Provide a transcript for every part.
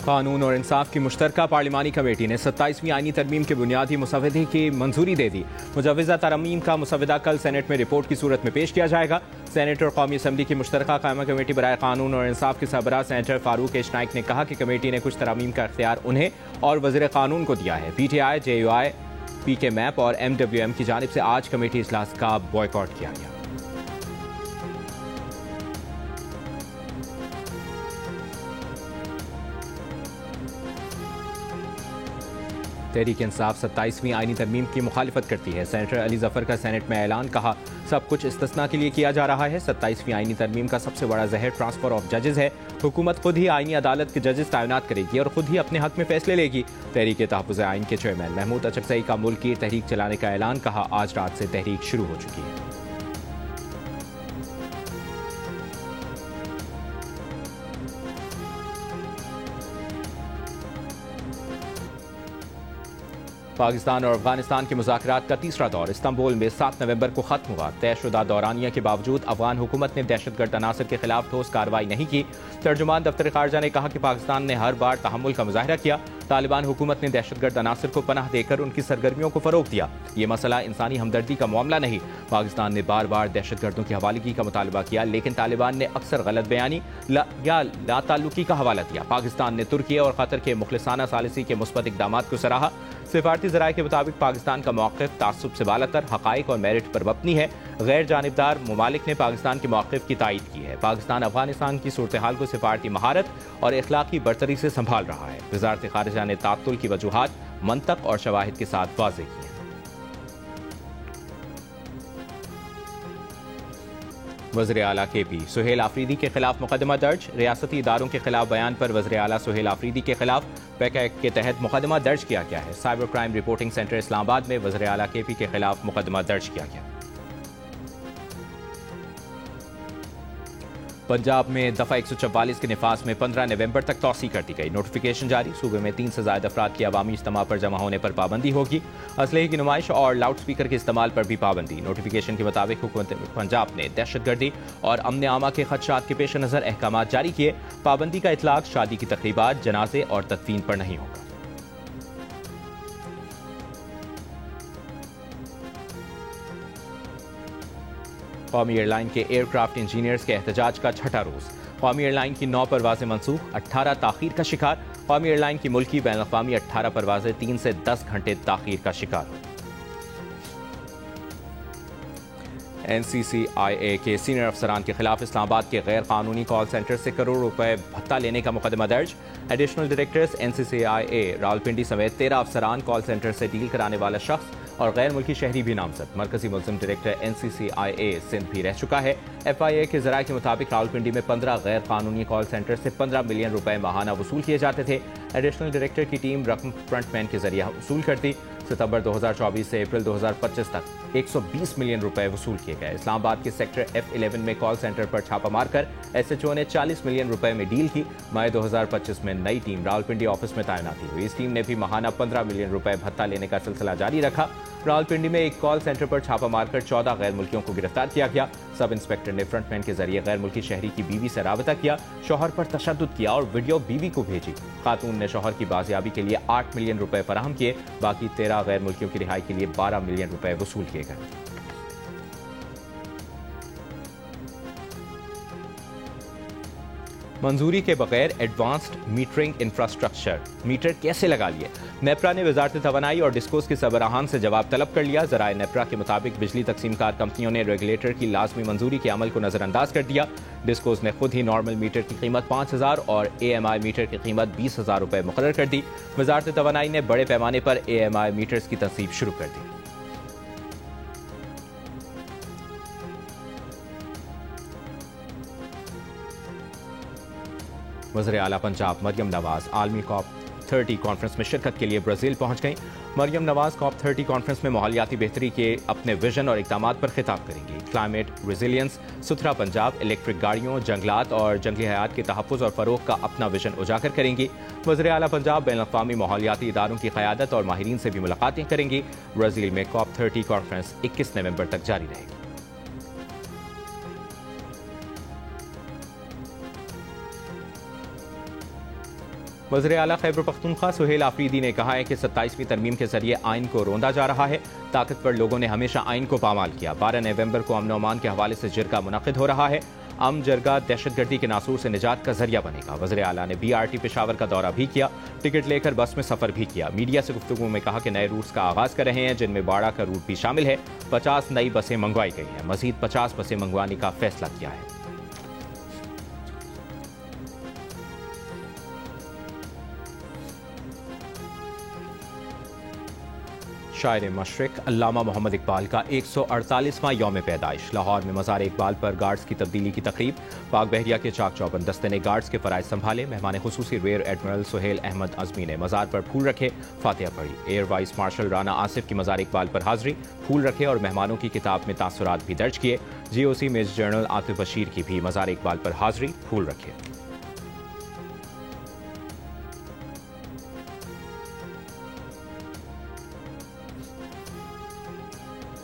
قانون اور انصاف کی مشترکہ پارلیمانی کمیٹی نے 27ویں آئینی ترمیم کے بنیادی مسودے کی منظوری دے دی۔ مجوزہ ترامیم کا مسودہ کل سینٹ میں رپورٹ کی صورت میں پیش کیا جائے گا۔ سینٹ اور قومی اسمبلی کی مشترکہ قائمہ کمیٹی برائے قانون اور انصاف کے سربراہ سینیٹر فاروق ایچ نائک نے کہا کہ کمیٹی نے کچھ ترامیم کا اختیار انہیں اور وزیر قانون کو دیا ہے۔ P T I, J you آئی، پی کے میپ اور ایم ڈبلیو ایم کی جانب سے آج کمیٹی اجلاس کا بائیکاٹ کیا گیا۔ تحریک انصاف 27ویں آئینی ترمیم کی مخالفت کرتی ہے۔ سینیٹر علی ظفر کا سینٹ میں اعلان، کہا سب کچھ استثناء کے لیے کیا جا رہا ہے۔ 27ویں آئینی ترمیم کا سب سے بڑا زہر ٹرانسفر آف ججز ہے۔ حکومت خود ہی آئینی عدالت کے ججز تعینات کرے گی اور خود ہی اپنے حق میں فیصلے لے گی۔ تحریک تحفظ آئین کے چیئرمین محمود اچکزئی کا ملکی تحریک چلانے کا اعلان، کہا آج رات سے تحریک شروع ہو چکی ہے۔ پاکستان اور افغانستان کے مذاکرات کا تیسرا دور استنبول میں 7 نومبر کو ختم ہوا۔ طے شدہ دورانیہ کے باوجود افغان حکومت نے دہشت گرد عناصر کے خلاف ٹھوس کارروائی نہیں کی۔ ترجمان دفتر خارجہ نے کہا کہ پاکستان نے ہر بار تحمل کا مظاہرہ کیا۔ طالبان حکومت نے دہشت گرد عناصر کو پناہ دے کر ان کی سرگرمیوں کو فروغ دیا۔ یہ مسئلہ انسانی ہمدردی کا معاملہ نہیں۔ پاکستان نے بار بار دہشت گردوں کی حوالگی کا مطالبہ کیا، لیکن طالبان نے اکثر غلط بیانی یا لا تعلقی کا حوالہ دیا۔ پاکستان نے ترکی اور قطر کے مخلصانہ ثالثی کے مثبت اقدامات کو سراہا۔ سفارتی ذرائع کے مطابق پاکستان کا موقف تعصب سے بالاتر حقائق اور میرٹ پر مبنی ہے۔ غیر جانبدار ممالک نے پاکستان کے موقف کی تائید کی ہے۔ پاکستان افغانستان کی صورتحال کو سفارتی مہارت اور اخلاقی برتری سے سنبھال رہا ہے۔ وزارت خارجہ نے تعطل کی وجوہات منطق اور شواہد کے ساتھ واضح کی ہیں۔ وزیر اعلیٰ کے پی سہیل آفریدی کے خلاف مقدمہ درج۔ ریاستی اداروں کے خلاف بیان پر وزیر اعلیٰ سہیل آفریدی کے خلاف پیک ایکٹ کے تحت مقدمہ درج کیا گیا ہے۔ سائبر کرائم رپورٹنگ سینٹر اسلام آباد میں وزیر اعلیٰ کے پی کے خلاف مقدمہ درج کیا گیا۔ پنجاب میں دفعہ 144 کے نفاذ میں 15 نومبر تک توسیع کر دی گئی۔ نوٹیفیکیشن جاری۔ صوبے میں 3 سے زائد افراد کی عوامی اجتماع پر جمع ہونے پر پابندی ہوگی۔ اسلحے کی نمائش اور لاؤڈ سپیکر کے استعمال پر بھی پابندی۔ نوٹیفیکیشن کے مطابق حکومت پنجاب نے دہشت گردی اور امن عامہ کے خدشات کے پیش نظر احکامات جاری کیے۔ پابندی کا اطلاق شادی کی تقریبات، جنازے اور تدفین پر نہیں ہوگا۔ قومی ایئر لائن کے ایئر کرافٹ انجینئرز کے احتجاج کا چھٹا روز۔ قومی ایئر لائن کی 9 پروازیں منسوخ، 18 تاخیر کا شکار۔ قومی ایئر لائن کی ملکی بین الاقوامی 18 پروازیں 3 سے 10 گھنٹے تاخیر کا شکار ہوئی۔ این سی سی آئی اے کے سینئر افسران کے خلاف اسلام آباد کے غیر قانونی کال سینٹر سے کروڑ روپے بھتہ لینے کا مقدمہ درج۔ ایڈیشنل ڈائریکٹرز این سی سی آئی اے راولپنڈی سمیت 13 افسران، کال سینٹر سے ڈیل کرانے والا شخص اور غیر ملکی شہری بھی نامزد۔ مرکزی ملزم ڈائریکٹر این سی سی آئی اے سندھ بھی رہ چکا ہے۔ ایف آئی اے کے ذرائع کے مطابق راولپنڈی میں 15 غیر قانونی کال سینٹر سے 15 ملین روپے ماہانہ وصول کیے جاتے تھے۔ ایڈیشنل ڈائریکٹر کی ٹیم رقم فرنٹ مین کے ذریعہ وصول کرتی۔ ستمبر 2024 سے اپریل 2025 تک 120 ملین روپے وصول کیے گئے۔ اسلام آباد کے سیکٹر F11 میں کال سینٹر پر چھاپہ مار کر ایس ایچ او نے 40 ملین روپے میں ڈیل کی۔ مئی 2025 میں نئی ٹیم راولپنڈی آفس میں تعیناتی ہوئی۔ اس ٹیم نے بھی ماہانہ 15 ملین روپے بھتہ لینے کا سلسلہ جاری رکھا۔ راولپنڈی میں ایک کال سینٹر پر چھاپہ مار کر 14 غیر ملکیوں کو گرفتار کیا گیا۔ سب انسپکٹر نے فرنٹ مین کے ذریعے غیر ملکی شہری کی بیوی سے رابطہ کیا، شوہر پر تشدد کیا اور ویڈیو بیوی کو بھیجی۔ خاتون نے شوہر کی بازیابی کے لیے 8 ملین روپے فراہم کیے۔ باقی 13 غیر ملکیوں کی رہائی کے لیے 12 ملین روپے وصول کیے گئے۔ منظوری کے بغیر ایڈوانسڈ میٹرنگ انفراسٹرکچر میٹر کیسے لگا لیے؟ نیپرا نے وزارت توانائی اور ڈسکوز کے سربراہان سے جواب طلب کر لیا۔ ذرائع نیپرا کے مطابق بجلی تقسیم کار کمپنیوں نے ریگولیٹر کی لازمی منظوری کے عمل کو نظر انداز کر دیا۔ ڈسکوز نے خود ہی نارمل میٹر کی قیمت 5,000 اور اے ایم آئی میٹر کی قیمت 20,000 روپے مقرر کر دی۔ وزارت توانائی نے بڑے پیمانے پر اے ایم آئی میٹرز کی تنصیب شروع کر دی۔ وزیر اعلیٰ پنجاب مریم نواز عالمی کاپ 30 کانفرنس میں شرکت کے لیے برازیل پہنچ گئیں۔ مریم نواز کاپ 30 کانفرنس میں ماحولیاتی بہتری کے اپنے ویژن اور اقدامات پر خطاب کریں گی۔ کلائمیٹ ریزیلینس، ستھرا پنجاب، الیکٹرک گاڑیوں، جنگلات اور جنگلی حیات کے تحفظ اور فروغ کا اپنا ویژن اجاگر کریں گی۔ وزیر اعلیٰ پنجاب بین الاقوامی ماحولیاتی اداروں کی قیادت اور ماہرین سے بھی ملاقاتیں کریں گی۔ برازیل میں کاپ 30 کانفرنس 21 نومبر تک جاری رہے گی۔ وزیر اعلیٰ خیبر پختونخوا سہیل آفریدی نے کہا ہے کہ 27ویں ترمیم کے ذریعے آئین کو روندا جا رہا ہے۔ طاقتور لوگوں نے ہمیشہ آئین کو پامال کیا۔ 12 نومبر کو امن و امان کے حوالے سے جرگہ منعقد ہو رہا ہے۔ جرگہ دہشت گردی کے ناسور سے نجات کا ذریعہ بنے گا۔ وزیر اعلیٰ نے BRT پشاور کا دورہ بھی کیا، ٹکٹ لے کر بس میں سفر بھی کیا۔ میڈیا سے گفتگو میں کہا کہ نئے روٹس کا آغاز کر رہے ہیں، جن میں باڑہ کا روٹ بھی شامل ہے۔ 50 نئی بسیں منگوائی گئی ہیں، مزید 50 بسیں منگوانے کا فیصلہ کیا ہے۔ شاعر مشرق علامہ محمد اقبال کا 148واں یوم پیدائش۔ لاہور میں مزار اقبال پر گارڈز کی تبدیلی کی تقریب۔ پاک بحریہ کے چاک چوبند دستے نے گارڈز کے فرائض سنبھالے۔ مہمان خصوصی ریئر ایڈمرل سہیل احمد عزمی نے مزار پر پھول رکھے، فاتحہ پڑھی۔ Air vice marshal Rana Asif کی مزار اقبال پر حاضری، پھول رکھے اور مہمانوں کی کتاب میں تاثرات بھی درج کیے۔ GOC major general Atif Bashir کی بھی مزار اقبال پر حاضری، پھول رکھے۔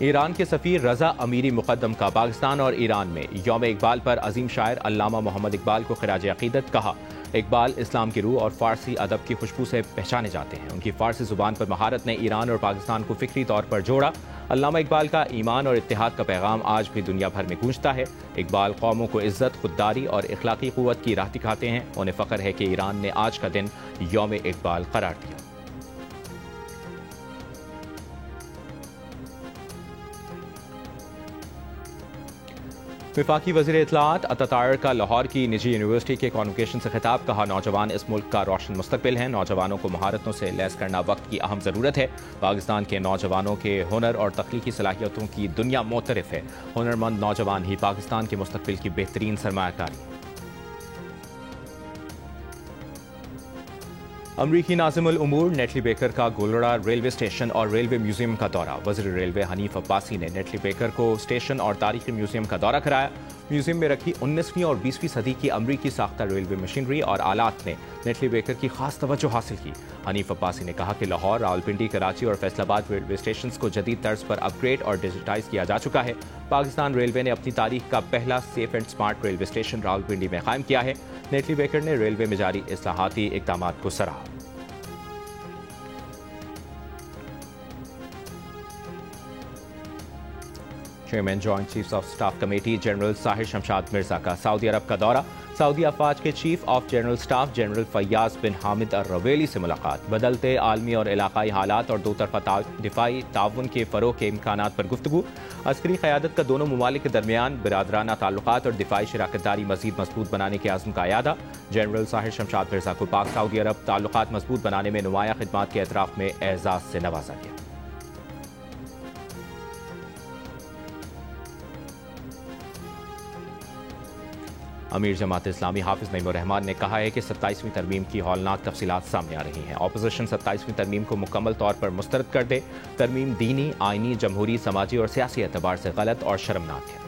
ایران کے سفیر رضا امیری مقدم کا پاکستان اور ایران میں یوم اقبال پر عظیم شاعر علامہ محمد اقبال کو خراج عقیدت کہا۔ اقبال اسلام کی روح اور فارسی ادب کی خوشبو سے پہچانے جاتے ہیں۔ ان کی فارسی زبان پر مہارت نے ایران اور پاکستان کو فکری طور پر جوڑا۔ علامہ اقبال کا ایمان اور اتحاد کا پیغام آج بھی دنیا بھر میں گونجتا ہے۔ اقبال قوموں کو عزت، خودداری اور اخلاقی قوت کی راہ دکھاتے ہیں۔ انہیں فخر ہے کہ ایران نے آج کا دن یوم اقبال قرار دیا۔ وفاقی وزیر اطلاعات اتاتارک کا لاہور کی نجی یونیورسٹی کے کانوکیشن سے خطاب، کہا نوجوان اس ملک کا روشن مستقبل ہیں۔ نوجوانوں کو مہارتوں سے لیس کرنا وقت کی اہم ضرورت ہے۔ پاکستان کے نوجوانوں کے ہنر اور تخلیقی صلاحیتوں کی دنیا معترف ہے۔ ہنرمند نوجوان ہی پاکستان کے مستقبل کی بہترین سرمایہ کاری ہے۔ امریکی ناظم الامور نیٹلی بیکر کا گولڑا ریلوے اسٹیشن اور ریلوے میوزیم کا دورہ۔ وزیر ریلوے حنیف عباسی نے نیٹلی بیکر کو اسٹیشن اور تاریخی میوزیم کا دورہ کرایا۔ میوزیم میں رکھی 19ویں اور 20ویں صدی کی امریکی ساختہ ریلوے مشینری اور آلات نے نیٹلی بیکر کی خاص توجہ حاصل کی۔ حنیف عباسی نے کہا کہ لاہور، راولپنڈی، کراچی اور فیصل آباد ریلوے اسٹیشنز کو جدید طرز پر اپ گریڈ اور ڈیجیٹائز کیا جا چکا ہے۔ پاکستان ریلوے نے اپنی تاریخ کا پہلا safe and smart railway station Rawalpindi میں قائم کیا ہے۔ نیٹلی بیکر نے ریلوے میں جاری اصلاحاتی اقدامات کو سراہا۔ Chairman joint chiefs of staff committee general Sahir Shamshad Mirza کا سعودی عرب کا دورہ۔ سعودی افواج کے chief of general staff general Fayyaz bin Hamid Al Ruwaili سے ملاقات۔ بدلتے عالمی اور علاقائی حالات اور دو طرفہ دفاعی تعاون کے فروغ کے امکانات پر گفتگو۔ عسکری قیادت کا دونوں ممالک کے درمیان برادرانہ تعلقات اور دفاعی شراکت داری مزید مضبوط بنانے کے عزم کا اعادہ۔ جنرل ساحر شمشاد مرزا کو پاک سعودی عرب تعلقات مضبوط بنانے میں نمایاں خدمات کے اعتراف میں اعزاز سے نوازا گیا۔ امیر جماعت اسلامی حافظ نعیم الرحمان نے کہا ہے کہ 27ویں ترمیم کی ہولناک تفصیلات سامنے آ رہی ہیں۔ اپوزیشن 27ویں ترمیم کو مکمل طور پر مسترد کر دے۔ ترمیم دینی، آئینی، جمہوری، سماجی اور سیاسی اعتبار سے غلط اور شرمناک ہے۔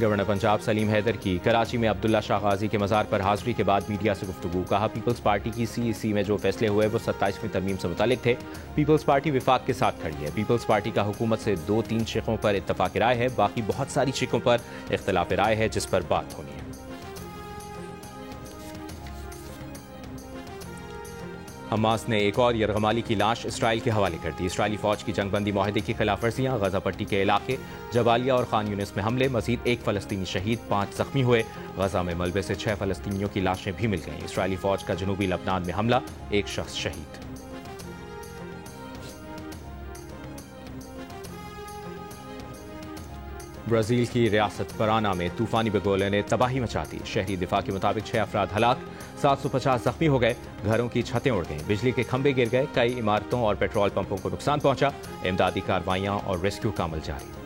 گورنر پنجاب سلیم حیدر کی کراچی میں عبداللہ شاہ غازی کے مزار پر حاضری کے بعد میڈیا سے گفتگو، کہا پیپلز پارٹی کی CEC میں جو فیصلے ہوئے وہ 27ویں ترمیم سے متعلق تھے۔ پیپلز پارٹی وفاق کے ساتھ کھڑی ہے۔ پیپلز پارٹی کا حکومت سے 2-3 شقوں پر اتفاق رائے ہے، باقی بہت ساری شقوں پر اختلاف رائے ہے جس پر بات ہونی ہے۔ حماس نے ایک اور یرغمالی کی لاش اسرائیل کے حوالے کر دی۔ اسرائیلی فوج کی جنگ بندی معاہدے کی خلاف ورزیاں، غزہ پٹی کے علاقے جبالیہ اور خان یونس میں حملے، مزید 1 فلسطینی شہید، 5 زخمی ہوئے۔ غزہ میں ملبے سے 6 فلسطینیوں کی لاشیں بھی مل گئیں۔ اسرائیلی فوج کا جنوبی لبنان میں حملہ، 1 شخص شہید۔ برازیل کی ریاست پرانا میں طوفانی بگولے نے تباہی مچا دی۔ شہری دفاع کے مطابق 6 افراد ہلاک، 750 زخمی ہو گئے، گھروں کی چھتیں اڑ گئیں، بجلی کے کھمبے گر گئے، کئی عمارتوں اور پیٹرول پمپوں کو نقصان پہنچا۔ امدادی کارروائیاں اور ریسکیو کا عمل جاری۔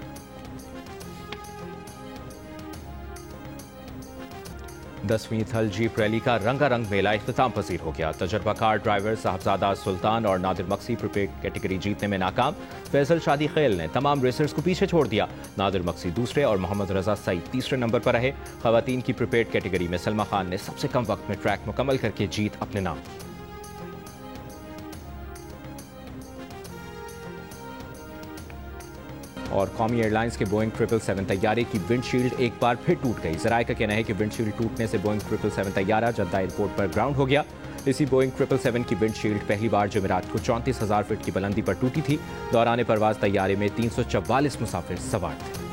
10ویں تھل جیپ ریلی کا رنگا رنگ میلہ اختتام پذیر ہو گیا۔ تجربہ کار ڈرائیور صاحبزادہ سلطان اور نادر مکسی پریپیڈ کیٹیگری جیتنے میں ناکام۔ فیصل شادی خیل نے تمام ریسرز کو پیچھے چھوڑ دیا۔ نادر مکسی دوسرے اور محمد رضا سعید تیسرے نمبر پر رہے۔ خواتین کی پریپیڈ کیٹیگری میں سلما خان نے سب سے کم وقت میں ٹریک مکمل کر کے جیت اپنے نام کی۔ اور قومی ایئر لائنس کے بوئنگ 777 طیارے کی ونڈ شیلڈ ایک بار پھر ٹوٹ گئی. ذرائع کا کہنا ہے کہ ونڈ شیلڈ ٹوٹنے سے بوئنگ 777 طیارہ جدہ ایئرپورٹ پر گراؤنڈ ہو گیا. اسی بوئنگ 777 کی ونڈ شیلڈ پہلی بار جمعرات کو 34,000 فٹ کی بلندی پر ٹوٹی تھی. دوران پرواز طیارے میں 344 مسافر سوار تھے.